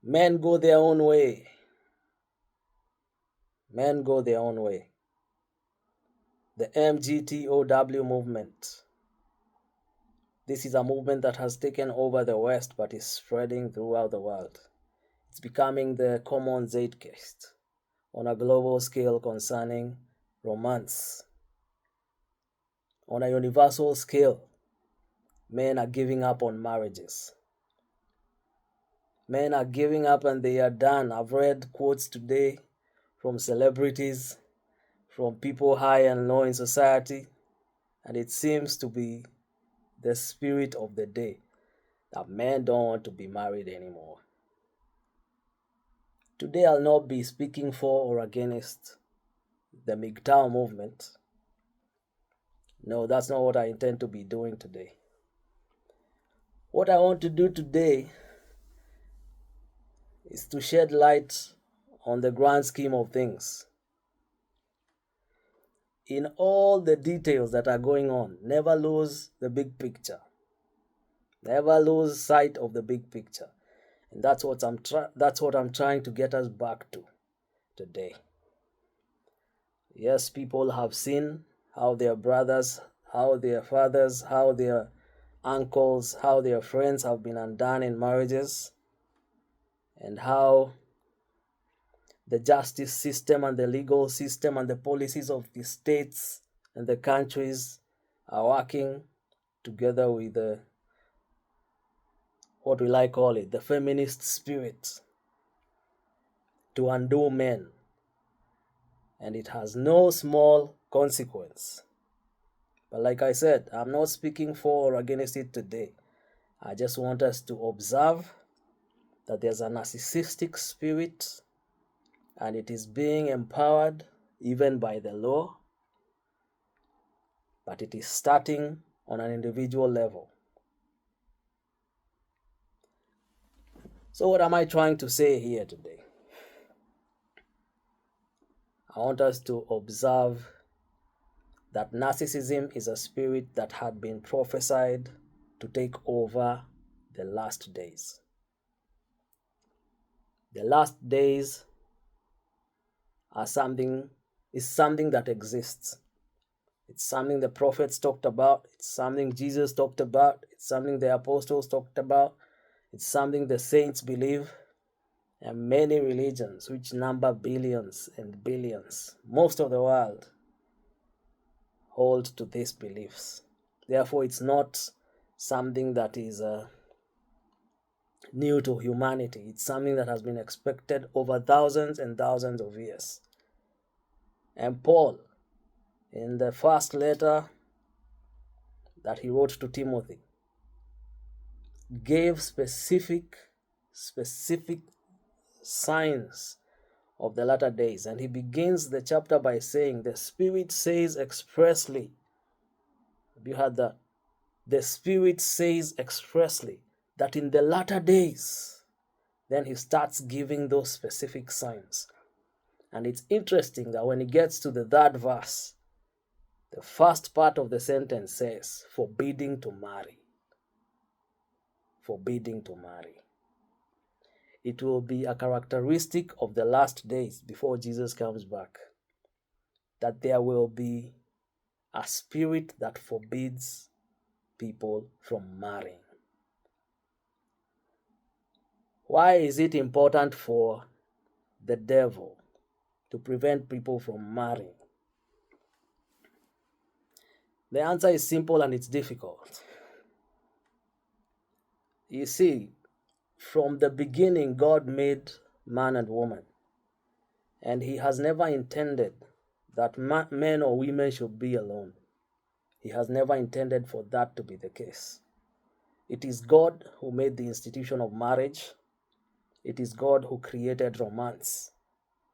Men go their own way. Men go their own way. The MGTOW movement. This is a movement that has taken over the West but is spreading throughout the world. It's becoming the common zeitgeist on a global scale concerning romance. On a universal scale, men are giving up on marriages. Men are giving up and they are done. I've read quotes today from celebrities, from people high and low in society, and it seems to be the spirit of the day that men don't want to be married anymore. Today I'll not be speaking for or against the MGTOW movement. No, that's not what I intend to be doing today. What I want to do today is to shed light on the grand scheme of things. In all the details that are going on, never lose the big picture. Never lose sight of the big picture. And that's what I'm trying to get us back to today. Yes, people have seen how their brothers, how their fathers, how their uncles, how their friends have been undone in marriages, and how the justice system and the legal system and the policies of the states and the countries are working together with the, what will I call it, the feminist spirit to undo men. And it has no small consequence. But like I said, I'm not speaking for or against it today. I just want us to observe that there's a narcissistic spirit and it is being empowered even by the law, but it is starting on an individual level. So what am I trying to say here today? I want us to observe that narcissism is a spirit that had been prophesied to take over the last days. The last days is something that exists. It's something the prophets talked about. It's something Jesus talked about. It's something the apostles talked about. It's something the saints believe. And many religions, which number billions and billions, most of the world, hold to these beliefs. Therefore, it's not something that is new to humanity. It's something that has been expected over thousands and thousands of years. And Paul, in the first letter that he wrote to Timothy, gave specific signs of the latter days. And he begins the chapter by saying, the Spirit says expressly. Have you heard that? The Spirit says expressly that in the latter days, then he starts giving those specific signs. And it's interesting that when he gets to the third verse, the first part of the sentence says, forbidding to marry. Forbidding to marry. It will be a characteristic of the last days before Jesus comes back, that there will be a spirit that forbids people from marrying. Why is it important for the devil to prevent people from marrying? The answer is simple and it's difficult. You see, from the beginning, God made man and woman, and he has never intended that men or women should be alone. He has never intended for that to be the case. It is God who made the institution of marriage. It is God who created romance.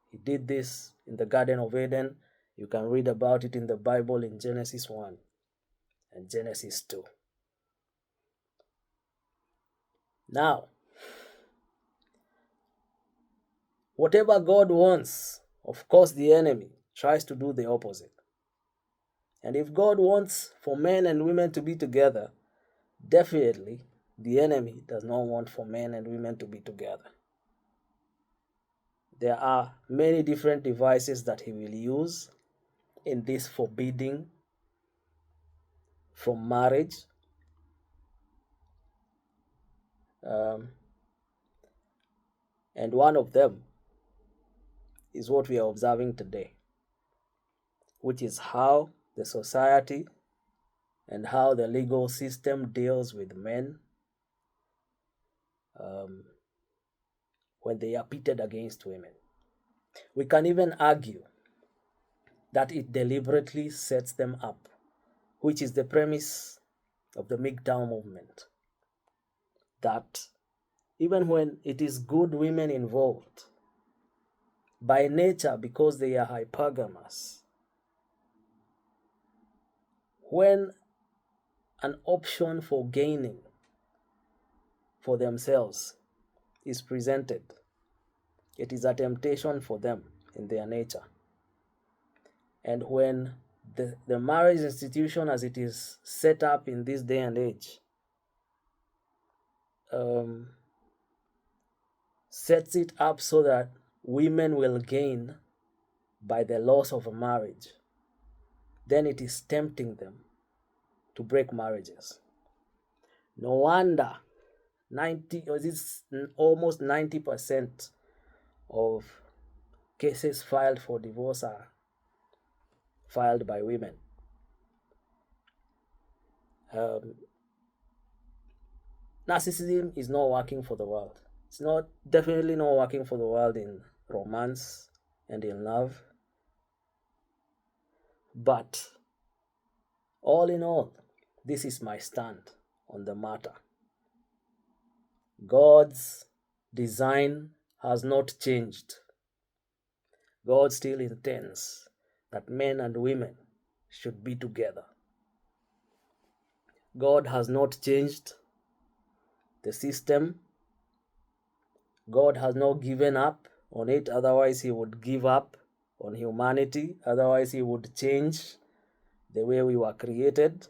He did this in the Garden of Eden. You can read about it in the Bible in Genesis 1 and Genesis 2. Now, whatever God wants, of course the enemy tries to do the opposite. And if God wants for men and women to be together, definitely the enemy does not want for men and women to be together. There are many different devices that he will use in this forbidding from marriage. Um, and one of them is what we are observing today, which is how the society and how the legal system deals with men um, when they are pitted against women. We can even argue that it deliberately sets them up, which is the premise of the MGTOW movement. That even when it is good women involved, by nature, because they are hypergamous, when an option for gaining for themselves is presented, it is a temptation for them in their nature. And when the marriage institution as it is set up in this day and age sets it up so that women will gain by the loss of a marriage, then it is tempting them to break marriages. No wonder almost 90% of cases filed for divorce are filed by women. Narcissism is not working for the world. It's not definitely not working for the world in romance and in love. But all in all, this is my stand on the matter. God's design has not changed. God still intends that men and women should be together. God has not changed the system. God has not given up on it, otherwise he would give up on humanity, otherwise he would change the way we were created.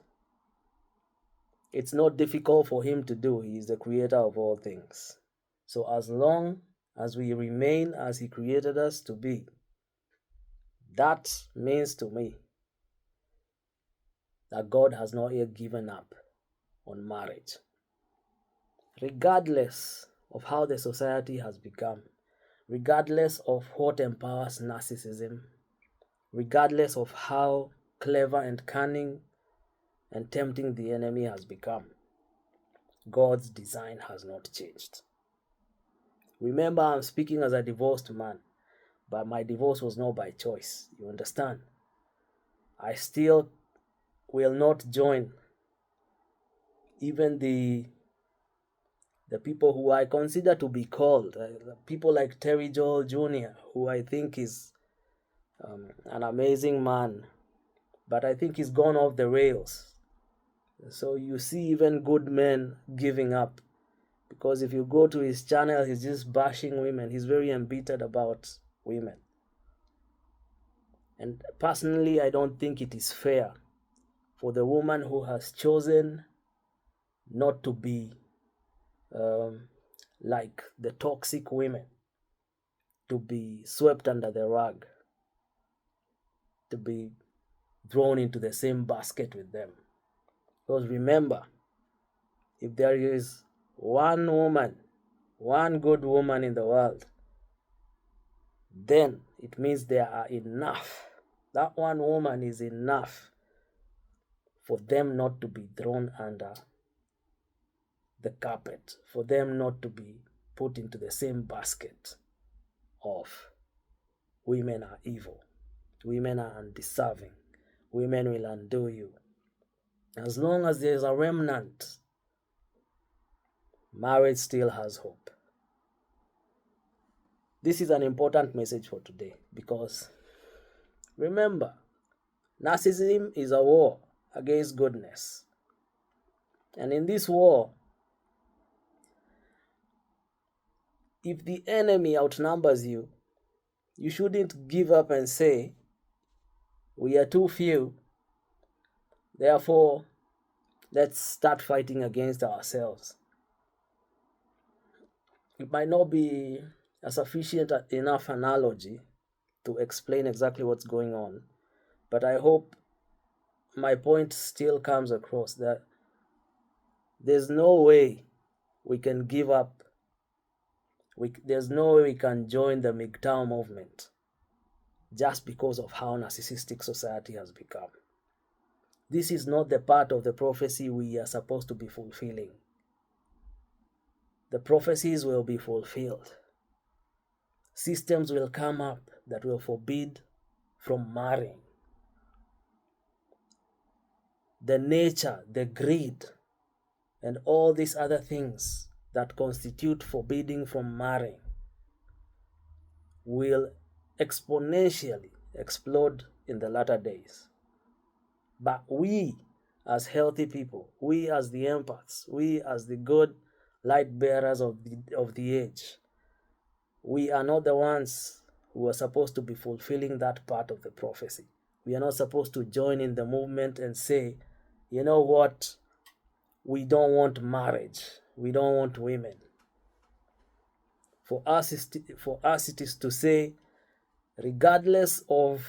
It's not difficult for him to do. He is the creator of all things. So as long as we remain as he created us to be, that means to me that God has not yet given up on marriage. Regardless of how the society has become, regardless of what empowers narcissism, regardless of how clever and cunning and tempting the enemy has become, God's design has not changed. Remember, I'm speaking as a divorced man, but my divorce was not by choice. You understand? I still will not join even the people who I consider to be called, people like Terry Joel Jr., who I think is an amazing man, but I think he's gone off the rails. So you see even good men giving up, because if you go to his channel, he's just bashing women. He's very embittered about women. And personally, I don't think it is fair for the woman who has chosen not to be like the toxic women, to be swept under the rug, to be thrown into the same basket with them. Because remember, if there is one woman, one good woman in the world, then it means there are enough. That one woman is enough for them not to be thrown under the carpet, for them not to be put into the same basket of women are evil, women are undeserving, women will undo you. As long as there is a remnant, marriage still has hope. This is an important message for today, because remember, narcissism is a war against goodness. And in this war, if the enemy outnumbers you, you shouldn't give up and say, we are too few, therefore let's start fighting against ourselves. It might not be a sufficient enough analogy to explain exactly what's going on, but I hope my point still comes across that there's no way we can give up. There's no way we can join the MGTOW movement just because of how narcissistic society has become. This is not the part of the prophecy we are supposed to be fulfilling. The prophecies will be fulfilled. Systems will come up that will forbid from marrying. The nature, the greed, and all these other things that constitute forbidding from marrying will exponentially explode in the latter days. But we, as healthy people, we as the empaths, we as the good light bearers of the age, we are not the ones who are supposed to be fulfilling that part of the prophecy. We are not supposed to join in the movement and say, you know what, we don't want marriage, we don't want women. For us it is to say, regardless of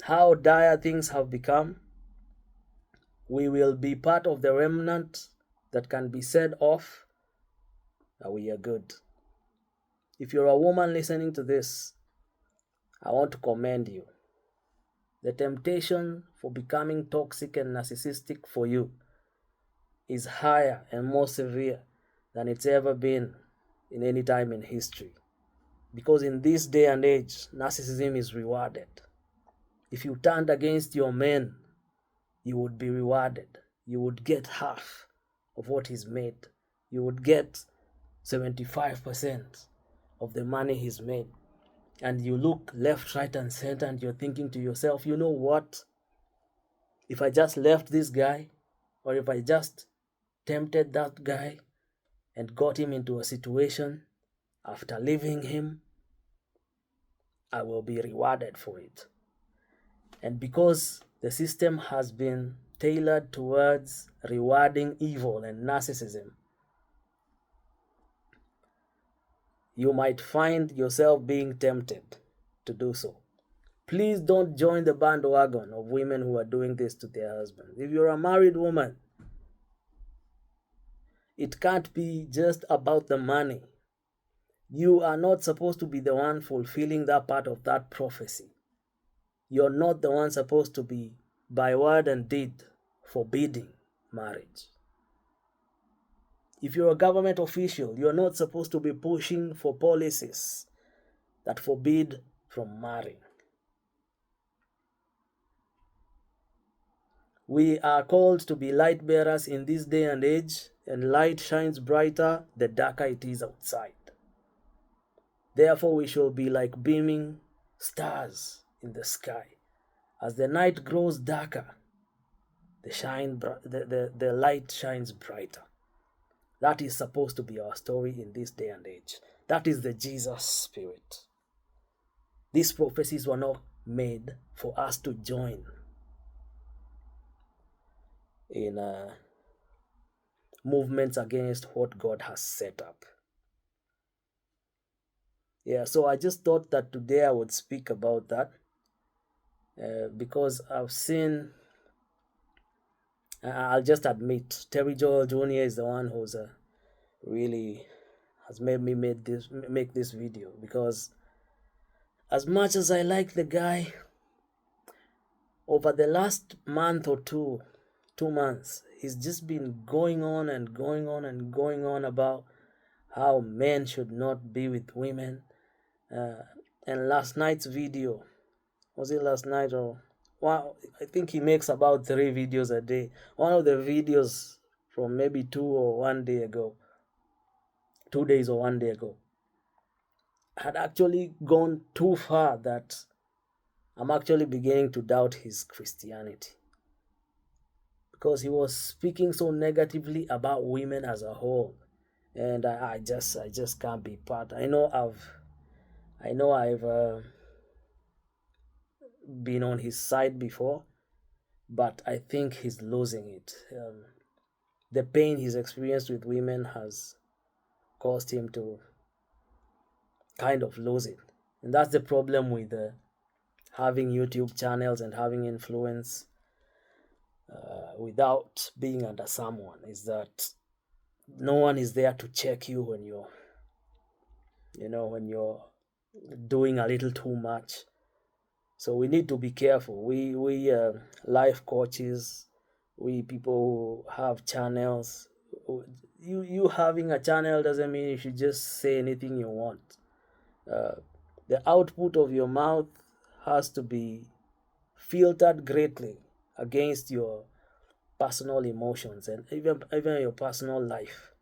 how dire things have become, we will be part of the remnant that can be said off that we are good. If you're a woman listening to this, I want to commend you. The temptation for becoming toxic and narcissistic for you is higher and more severe than it's ever been in any time in history. Because in this day and age, narcissism is rewarded. If you turned against your men, you would be rewarded. You would get half of what he's made. You would get 75% of the money he's made. And you look left, right, and center, and you're thinking to yourself, you know what? If I just left this guy, or if I just tempted that guy and got him into a situation after leaving him, I will be rewarded for it. And because the system has been tailored towards rewarding evil and narcissism, you might find yourself being tempted to do so. Please don't join the bandwagon of women who are doing this to their husbands. If you're a married woman, it can't be just about the money. You are not supposed to be the one fulfilling that part of that prophecy. You're not the one supposed to be, by word and deed, forbidding marriage. If you're a government official, you're not supposed to be pushing for policies that forbid from marrying. We are called to be light bearers in this day and age, and light shines brighter the darker it is outside. Therefore, we shall be like beaming stars in the sky. As the night grows darker, the light shines brighter. That is supposed to be our story in this day and age. That is the Jesus spirit. These prophecies were not made for us to join in movements against what God has set up. Yeah, so I just thought that today I would speak about that because I've seen, I'll just admit, Terry Joel Jr. is the one who's really has made me make this video, because as much as I like the guy, over the last month or 2 months, he's just been going on and going on and going on about how men should not be with women. And last night's video, was it last night or wow? I think he makes about 3 videos a day. One of the videos from maybe 2 days or 1 day ago, had actually gone too far that I'm actually beginning to doubt his Christianity, because he was speaking so negatively about women as a whole, and I just can't be part. I know I've been on his side before, but I think he's losing it. The pain he's experienced with women has caused him to kind of lose it. And that's the problem with having YouTube channels and having influence without being under someone, is that no one is there to check you when you're doing a little too much. So we need to be careful. We life coaches, we people who have channels. You having a channel doesn't mean you should just say anything you want. The output of your mouth has to be filtered greatly against your personal emotions and even your personal life.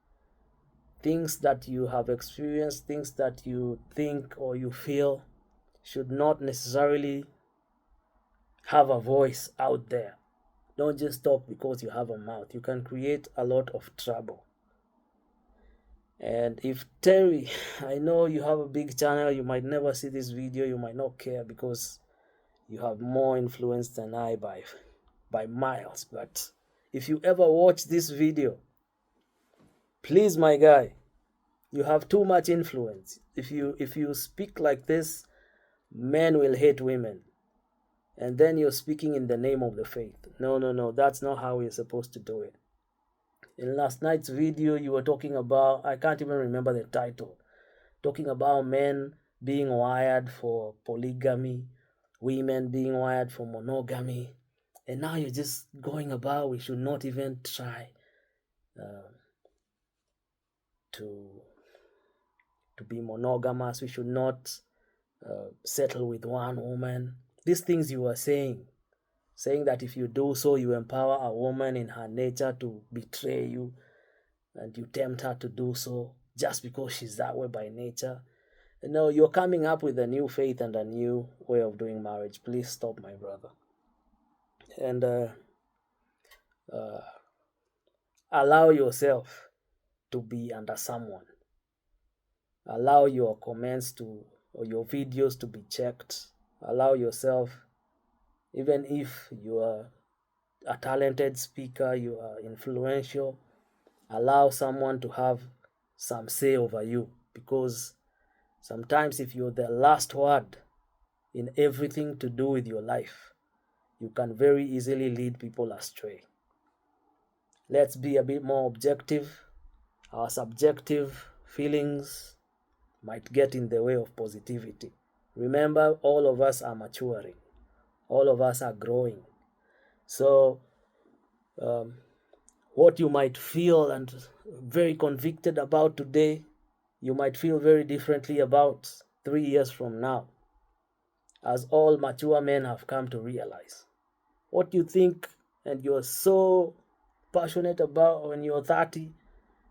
Things that you have experienced, things that you think or you feel should not necessarily have a voice out there. Don't just talk because you have a mouth. You can create a lot of trouble. And if Terry, I know you have a big channel, you might never see this video, you might not care because you have more influence than I by miles. But if you ever watch this video, please, my guy, you have too much influence. If you speak like this, men will hate women. And then you're speaking in the name of the faith. No, that's not how we're supposed to do it. In last night's video, you were talking about, I can't even remember the title, talking about men being wired for polygamy, women being wired for monogamy. And now you're just going about, we should not even try to be monogamous. We should not settle with one woman. These things you were saying that if you do so, you empower a woman in her nature to betray you, and you tempt her to do so just because she's that way by nature. No, you're coming up with a new faith and a new way of doing marriage. Please stop, my brother. And allow yourself to be under someone. Allow your comments or your videos to be checked. Allow yourself, even if you are a talented speaker, you are influential, allow someone to have some say over you, because sometimes if you're the last word in everything to do with your life, you can very easily lead people astray. Let's be a bit more objective. Our subjective feelings might get in the way of positivity. Remember, all of us are maturing. All of us are growing. So what you might feel and very convicted about today, you might feel very differently about 3 years from now, as all mature men have come to realize. What you think and you're so passionate about when you're 30,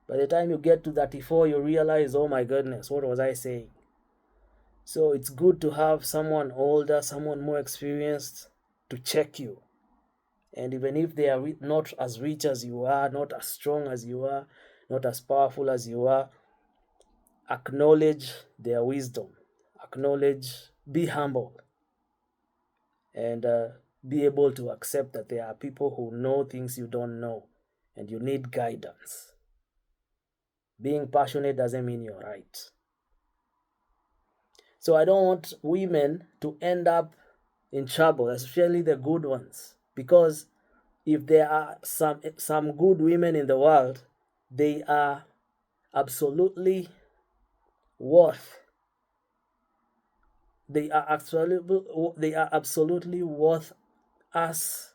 by the time you get to 34, you realize, oh my goodness, what was I saying? So it's good to have someone older, someone more experienced to check you. And even if they are not as rich as you are, not as strong as you are, not as powerful as you are, acknowledge their wisdom. Be humble, and be able to accept that there are people who know things you don't know, and you need guidance. Being passionate doesn't mean you're right. So I don't want women to end up in trouble, especially the good ones, because if there are some good women in the world, they are absolutely worth us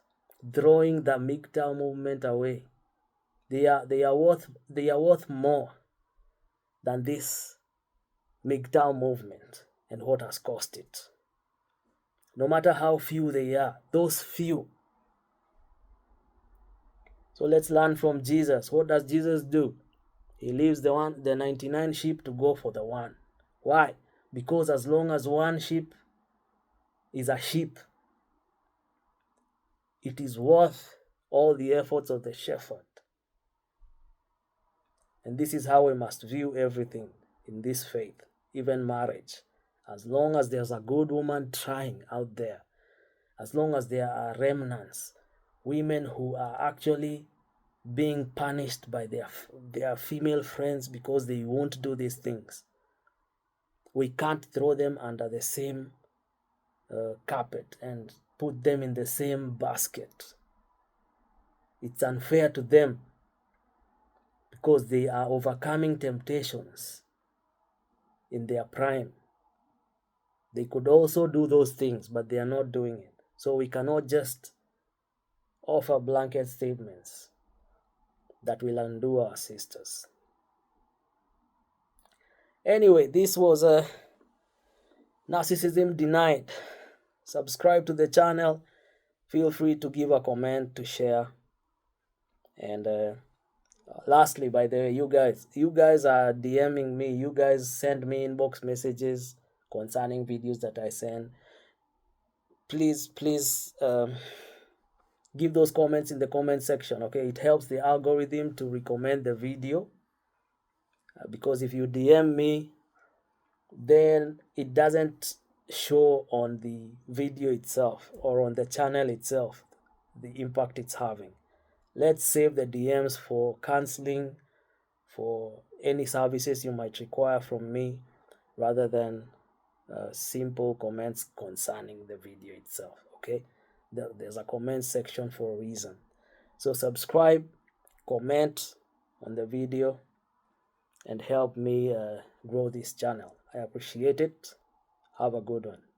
throwing the MGTOW movement away. They are worth more than this MGTOW movement and what has cost it. No matter how few they are, those few. So let's learn from Jesus. What does Jesus do? He leaves the 99 sheep to go for the one. Why? Because as long as one sheep is a sheep, it is worth all the efforts of the shepherd. And this is how we must view everything in this faith, even marriage. As long as there's a good woman trying out there, as long as there are remnants, women who are actually being punished by their female friends because they won't do these things. We can't throw them under the same carpet and put them in the same basket. It's unfair to them because they are overcoming temptations in their prime. They could also do those things, but they are not doing it. So we cannot just offer blanket statements that will undo our sisters. Anyway, this was a Narcissism Denied. Subscribe to the channel. Feel free to give a comment, to share. And lastly, by the way, you guys are DMing me. You guys send me inbox messages concerning videos that I send. Please give those comments in the comment section. Okay, it helps the algorithm to recommend the video, because if you DM me, then it doesn't show on the video itself or on the channel itself the impact it's having. Let's save the DMs for counseling, for any services you might require from me, rather than simple comments concerning the video itself. Okay, there's a comment section for a reason. So subscribe, comment on the video, and help me grow this channel. I appreciate it. Have a good one.